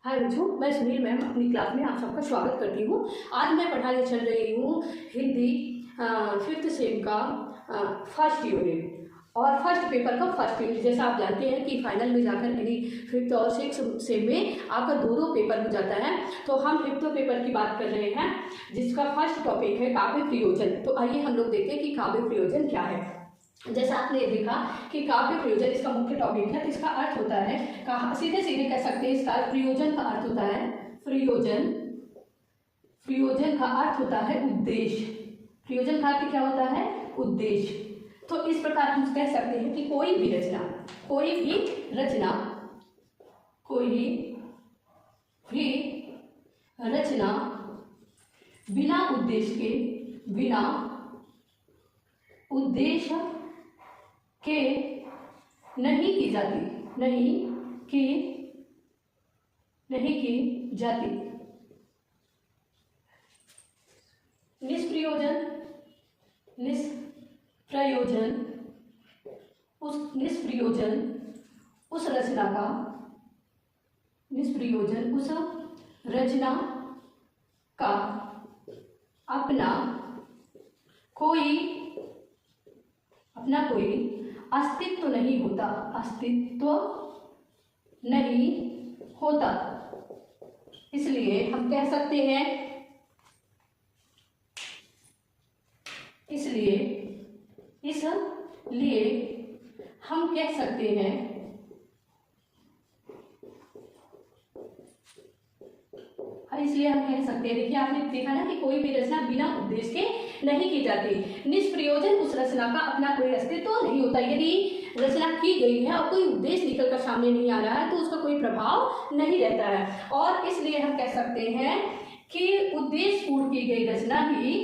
हाय बच्चों, मैं सुनील मैम अपनी क्लास में आप सबका स्वागत करती हूँ। आज मैं पढ़ाने चल रही हूँ हिंदी 5th सेम का फर्स्ट यूनिट और फर्स्ट पेपर का फर्स्ट यूनिट। जैसा आप जानते हैं कि फाइनल में जाकर यानी 5th और 6th सेम में आपका दो पेपर हो जाता है। तो हम 5th पेपर की बात कर रहे हैं जिसका फर्स्ट टॉपिक है काव्य प्रयोजन। तो आइए हम लोग देखते हैं कि काव्य प्रयोजन क्या है। जैसा आपने देखा कि काव्य प्रयोजन इसका मुख्य टॉपिक है। इसका अर्थ होता है, सीधे सीधे कह सकते हैं इसका प्रयोजन का अर्थ होता है प्रयोजन। प्रयोजन का अर्थ होता है उद्देश्य। प्रयोजन का अर्थ क्या होता है? उद्देश्य। तो इस प्रकार हम कह सकते हैं कि कोई भी रचना बिना उद्देश्य के नहीं की जाती। निष्प्रयोजन उस रचना का अपना कोई अस्तित्व नहीं होता। इसलिए हम कह सकते हैं देखिए आपने देखा ना कि कोई भी रचना बिना उद्देश्य के नहीं की जाती। निष्प्रयोजन उस रचना का अपना कोई अस्तित्व नहीं होता। यदि रचना की गई है और कोई उद्देश्य निकल कर सामने नहीं आ रहा है तो उसका कोई प्रभाव नहीं रहता है। और इसलिए हम कह सकते हैं कि उद्देश्यपूर्ण की गई रचना ही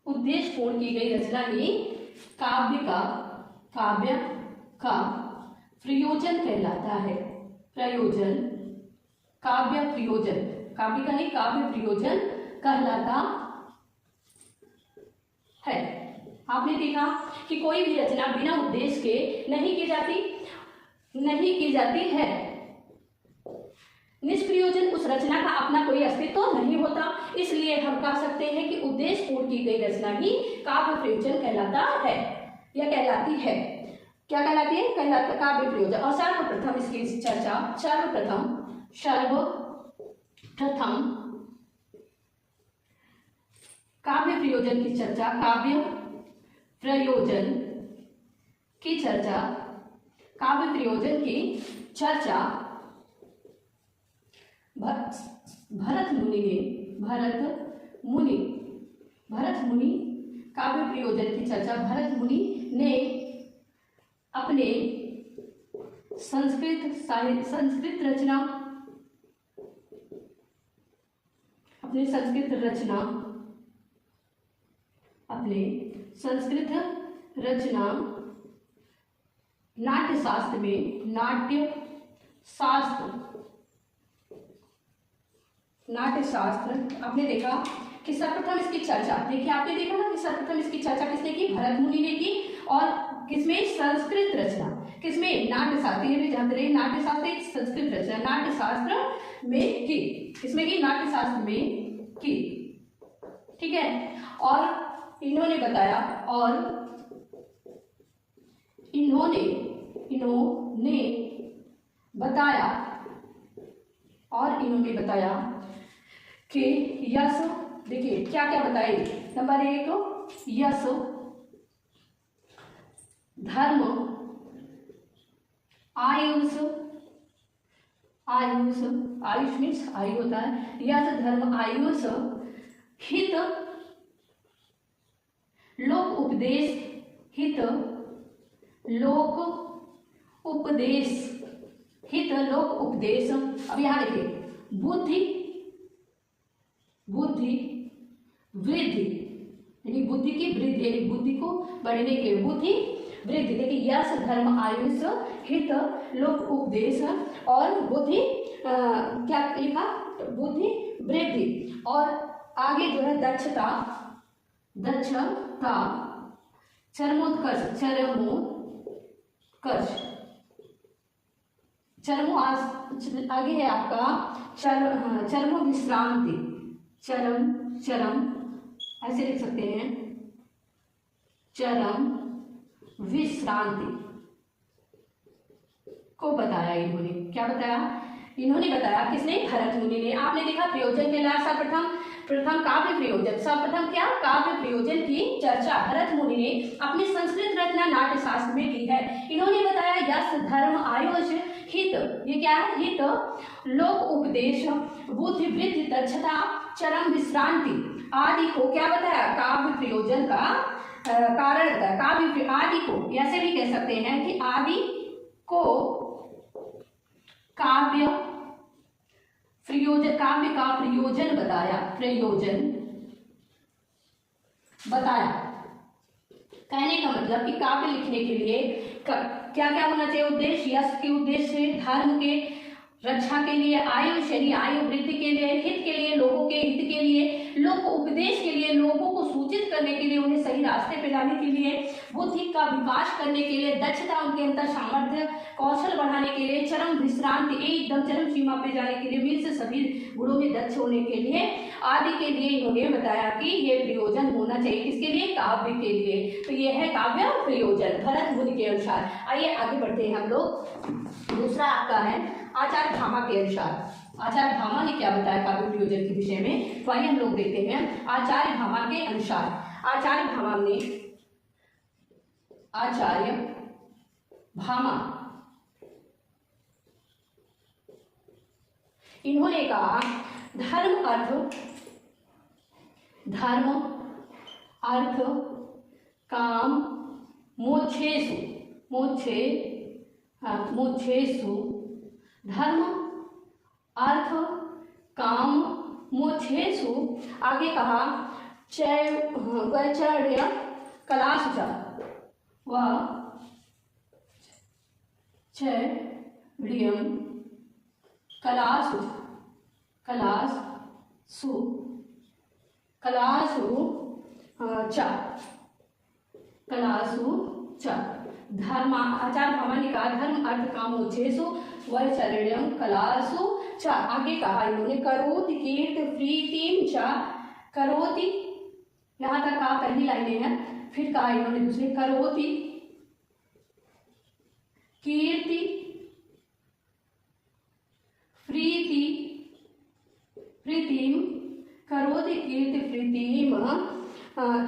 उद्देश्यपूर्ण की गई रचना ही काव्य का प्रयोजन कहलाता है। काव्य प्रयोजन कहलाता है। आपने देखा कि कोई भी रचना बिना उद्देश्य के नहीं की जाती है। निष्प्रयोजन उस रचना का अपना कोई अस्तित्व नहीं होता। इसलिए हम कह सकते हैं कि उद्देश्यपूर्ण की गई रचना ही काव्य प्रयोजन कहलाता है या कहलाती है। क्या कहलाती है? कहलाता काव्य प्रयोजन। और सर्वप्रथम इसकी चर्चा काव्य प्रयोजन की चर्चा भरत मुनि ने अपने संस्कृत रचना नाट्य शास्त्र आपने देखा कि सर्वप्रथम इसकी चर्चा आपने देखा ना कि सर्वप्रथम इसकी चर्चा किसने की? भरत मुनि ने की। और किसमें? संस्कृत रचना। किसमें? नाट्य शास्त्र। ये भी जानते रहे, नाट्य शास्त्र एक संस्कृत रचना नाट्य शास्त्र में की। किसमें की? नाट्य शास्त्र में की। ठीक है। और इन्होंने बताया कि यश, देखिए क्या क्या बताए। नंबर 1, यश धर्म आयुष मीन्स आयु होता है। यश धर्म आयुष हित लोक उपदेश। अब यहाँ देखिए बुद्धि वृद्धि यानी बुद्धि की वृद्धि यानी बुद्धि को बढ़ने के बुद्धि वृद्धि। देखिए यश धर्म आयुष हित लोक उपदेश और बुद्धि क्या लिखा? बुद्धि वृद्धि। और आगे जो है दक्षता, चरमोत्कर्ष, आगे है आपका चरम विश्रांति, चरम ऐसे लिख सकते हैं, चरम विश्रांति को बताया इन्होंने। क्या बताया? इन्होंने बताया, किसने? भरत मुनि ने। आपने देखा प्रयोजन के लिए सर्वप्रथम काव्य प्रयोजन, सर्वप्रथम क्या? काव्य प्रयोजन की चर्चा भरत मुनि ने अपने संस्कृत रचना नाट्य शास्त्र में की है। इन्होंने बताया यश धर्म आयुष हित, ये क्या है? हित, लोक उपदेश, बुद्धि वृद्धि, दक्षता, चरम विश्रांति आदि को क्या बताया? काव्य प्रयोजन का कारण बताया। काव्य आदि को ऐसे भी कह सकते हैं कि आदि को काव्य का प्रयोजन बताया। कहने का मतलब कि काव्य लिखने के लिए क्या क्या होना चाहिए? उद्देश्य, यश के उद्देश्य, धर्म के रक्षा के लिए, आयुष यानी आयु वृद्धि के लिए, हित के लिए, लोगों के हित के लिए, लोक उपदेश के लिए, लोगों को सूचित करने के लिए, उन्हें सही रास्ते पे लाने के लिए, बुद्धि का विकास करने के लिए, दक्षता, उनके अंदर सामर्थ्य कौशल बढ़ाने के लिए, चरम विश्रांति, एकदम चरम सीमा पे जाने के लिए, वीर से सभी गुणों में दक्ष होने के लिए आदि के लिए इन्होंने बताया कि ये प्रयोजन होना चाहिए। किसके लिए? काव्य के लिए। तो ये है काव्य प्रयोजन भरत मुनि के अनुसार। आइए आगे बढ़ते हैं हम लोग। दूसरा आपका है आचार्य भामा के अनुसार। आचार्य भामा ने क्या बताया काव्य प्रयोजन के विषय में? तो आइए हम लोग देखते हैं आचार्य भामा के अनुसार। आचार्य भामा इन्होंने कहा धर्म अर्थ काम मोक्षेषु धर्म अर्थ काम मोक्षेषु, आगे कहा वैचर्य कलासु च, वैचर्यं कलासु च धर्म। आचार्य भामा ने कहा धर्म अर्थ काम मोक्षेषु वैचर्यं कलासु च। आगे कहा इन्होंने करोति कीर्ति प्रीतिम च, करोति, यहाँ तक कहा पहली लाइनें हैं। फिर कहा इन्होंने दूसरे करोति कीर्ति प्रीतिम, करोति कीर्ति प्रीतिम च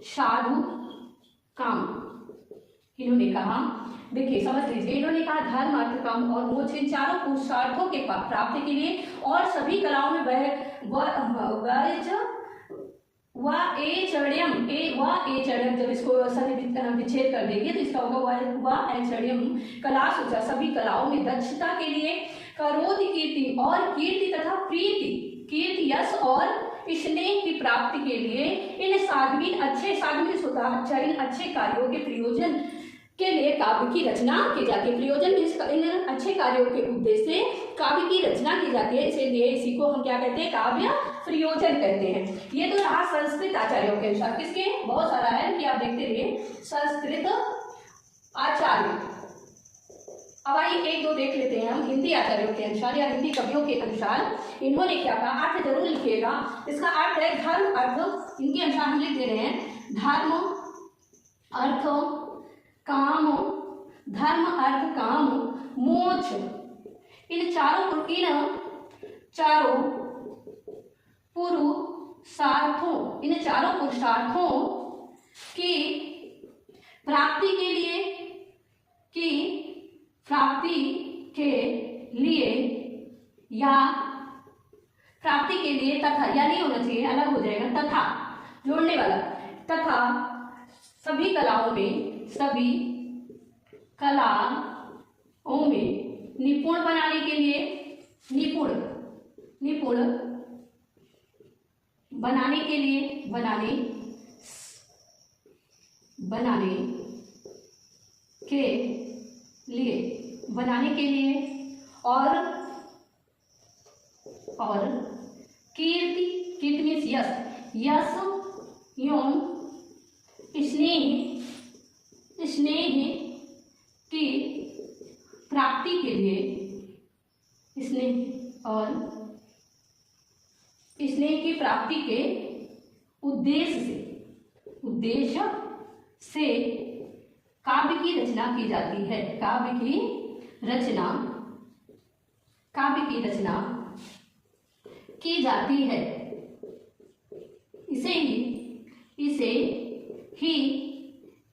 साधु काम। इन्होंने कहा, देखिए समझ लीजिए, इन्होंने कहा धर्म अर्थ काम और मोक्ष, इन चारों पुरुषार्थों के प्राप्ति के लिए और सभी कलाओं में जब इसको विच्छेद कर देंगे तो इसका होगा कलासु च, सभी कलाओं में दक्षता के लिए, करोति कीर्ति और कीर्ति तथा कीर्ति यश और स्नेह की प्राप्ति के लिए, इन साध्वीन अच्छा इन अच्छे कार्यों के प्रयोजन के लिए काव्य की रचना की जाती है। प्रयोजन इन अच्छे कार्यों के उद्देश्य से काव्य की रचना की जाती है, इसलिए इसी को हम क्या कहते हैं? काव्य प्रयोजन कहते हैं। ये तो रहा संस्कृत आचार्यों के अनुसार। किसके? बहुत सारा है कि आप देखते रहिए, संस्कृत आचार्य। अब आइए एक दो देख लेते हैं हम हिंदी आचार्यों के अनुसार या हिंदी कवियों के अनुसार इन्होंने क्या कहा। अर्थ जरूर लिखिएगा। इसका अर्थ है धर्म अर्थ, इनके अनुसार हम लिख दे रहे हैं धर्म अर्थ काम, धर्म अर्थ काम मोक्ष, इन चारों पुरुषार्थों की प्राप्ति के लिए तथा, या नहीं होना चाहिए, अलग हो जाएगा, तथा जोड़ने वाला, तथा सभी कलाओं में निपुण बनाने के लिए, निपुण बनाने के और कीर्ति, कीर्ति मीन्स यश, यश एवं स्नेह, स्नेह की प्राप्ति के लिए, स्नेह और स्नेह की प्राप्ति के उद्देश्य से काव्य की रचना की जाती है। काव्य की रचना की जाती है। इसे ही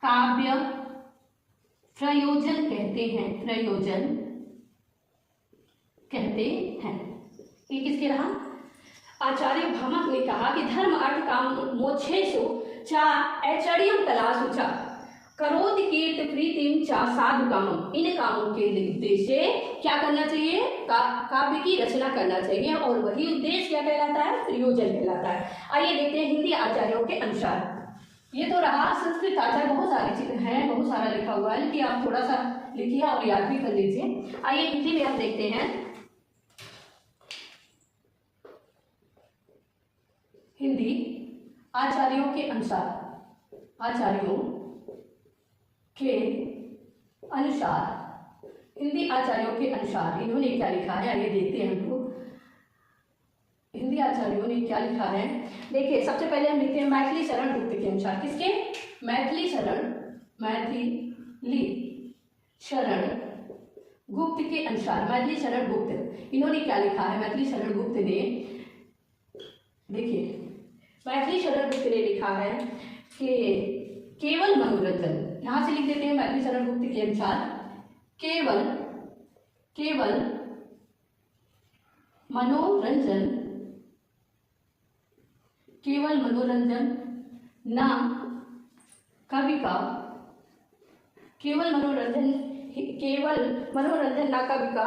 काव्य प्रयोजन कहते हैं। प्रयोजन कहते हैं। ये किसके रहा? आचार्य भामह ने कहा कि धर्म अर्थ काम मोक्षेषु चा ऐश्वर्यं कलासु चा करोत कीर्ति प्रीतिम चा साधु कामम। इन कामों के उद्देश्य क्या करना चाहिए? काव्य की रचना करना चाहिए, और वही उद्देश्य क्या कहलाता है? प्रयोजन कहलाता है। आइए देखते हैं हिंदी आचार्यों के अनुसार। ये तो रहा संस्कृत आचार्य, बहुत सारी चीजें हैं, बहुत सारा लिखा हुआ है कि आप थोड़ा सा लिखिए और याद भी कर लीजिए। आइए हिंदी में हम देखते हैं। हिंदी आचार्यों के अनुसार, आचार्यों के अनुसार, हिंदी आचार्यों के अनुसार इन्होंने क्या लिखा है, आइए देखते हैं हम लोग हिंदी आचार्यों ने क्या लिखा है। देखिए सबसे पहले हम लिखते हैं मैथिली शरण गुप्त के अनुसार। किसके? मैथिली शरण गुप्त के अनुसार। मैथिली शरण गुप्त इन्होंने क्या लिखा है? मैथिली शरण गुप्त ने, देखिए मैथिली शरण गुप्त ने लिखा है कि केवल मनोरंजन, यहां से लिख देते हैं मैथिली शरण गुप्त के अनुसार केवल मनोरंजन, केवल मनोरंजन ना कवि का, केवल मनोरंजन ना कवि का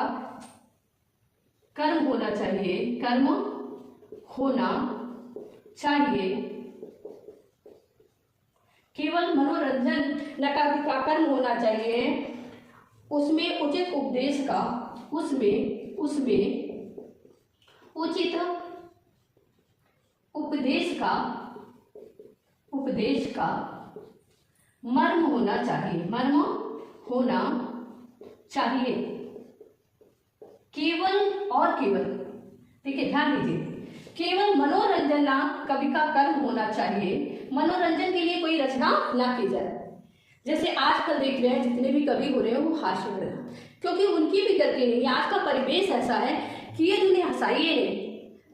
कर्म होना चाहिए, कर्म होना चाहिए। केवल मनोरंजन न कवि का कर्म होना चाहिए, उसमें उचित उपदेश का, उसमें उचित उपदेश का मर्म होना चाहिए, मर्म होना चाहिए। केवल और केवल, देखिए ध्यान दीजिए, केवल मनोरंजन ना कवि का कर्म होना चाहिए, मनोरंजन के लिए कोई रचना ना की जाए। जैसे आजकल देख रहे हैं जितने भी कवि हो रहे हैं वो हास्य हो रहे हैं, क्योंकि उनकी भी गलती नहीं है। आज का परिवेश ऐसा है कि ये उन्हें हंसाइए नहीं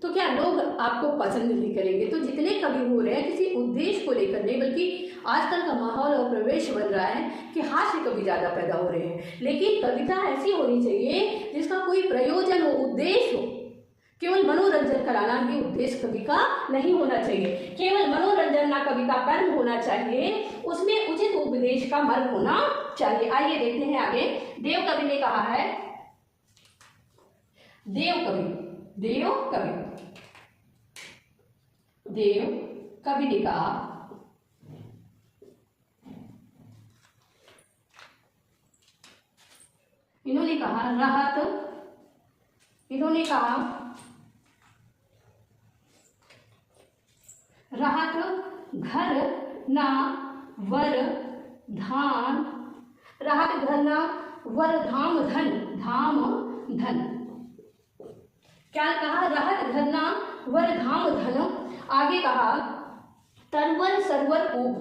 तो क्या लोग आपको पसंद नहीं करेंगे। तो जितने कवि हो रहे हैं किसी उद्देश्य को लेकर नहीं, बल्कि आजकल का माहौल और प्रवेश बन रहा है कि हास्य कवि ज्यादा पैदा हो रहे हैं। लेकिन कविता ऐसी होनी चाहिए जिसका कोई प्रयोजन हो, उद्देश्य हो। केवल मनोरंजन कराना ही उद्देश्य कवि का नहीं होना चाहिए। केवल मनोरंजन ना कवि का कर्म होना चाहिए, उसमें उचित उपदेश का मर्म होना चाहिए। आइए देखते हैं आगे। देव कवि ने कहा है, देव कवि ने कहा इन्होंने कहा रहत घर ना वर धाम, रहत घर ना वर धाम धन। क्या कहा? रहत घर ना वर धाम धन। आगे कहा तरवर सरवर कूप,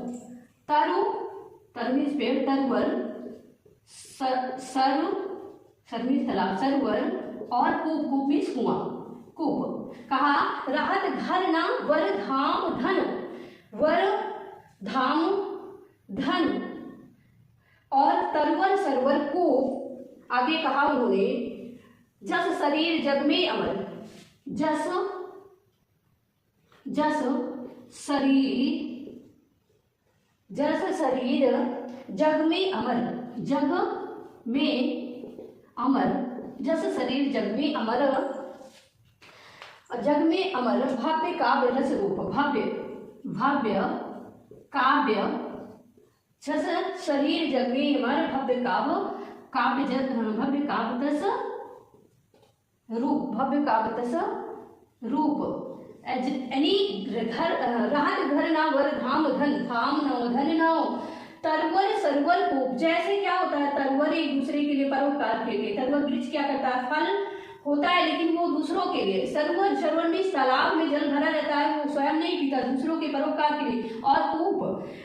तरु मीन्स पेड़, तरवर तालाब, सरवर और कूप मीन्स कुआं, कूप। कहा रहत घर ना वर धाम धन और तरवर सरवर कूप। आगे कहा उन्होंने जस शरीर जग में अमर, जस शरीर जग में अमर, जस शरीर जग में अमर, भव्य काव्य रस रूप, भव्य काव्य जस शरीर जग में अमर, भव्य काव्य तस रूप, यानी घर राहत घर ना वर धाम धन, धाम नौ धन नौ, तरवर सरवर को, जैसे क्या होता है तरवर एक दूसरे के लिए परोपकार के लिए, तरवर वृक्ष क्या करता है फल होता है लेकिन वो दूसरों के लिए, सरोवर सरोवर में तालाब में जल भरा रहता है वो स्वयं नहीं पीता, दूसरों के परोपकार के लिए, और कूप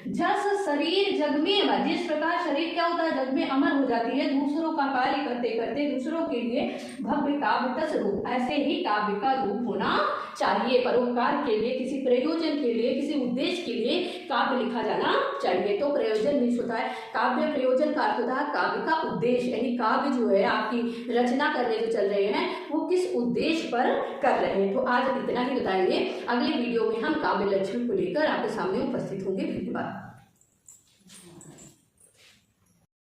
जस शरीर जग में, जिस प्रकार शरीर क्या होता है जग में अमर हो जाती है दूसरों का कार्य करते करते दूसरों के लिए, भव्य काव्य तस रूप, ऐसे ही काव्य का रूप होना चाहिए, परोपकार के लिए, किसी प्रयोजन के लिए, किसी उद्देश्य के लिए काव्य लिखा जाना चाहिए। तो प्रयोजन मिस होता है, काव्य प्रयोजन का अर्थ होता है काव्य का उद्देश्य, यानी काव्य जो है आपकी रचना करने जो चल रहे हैं वो किस उद्देश्य पर कर रहे हैं। तो आज इतना ही बताएंगे, अगले वीडियो में हम काव्य लक्षण को लेकर आपके सामने उपस्थित होंगे। धन्यवाद।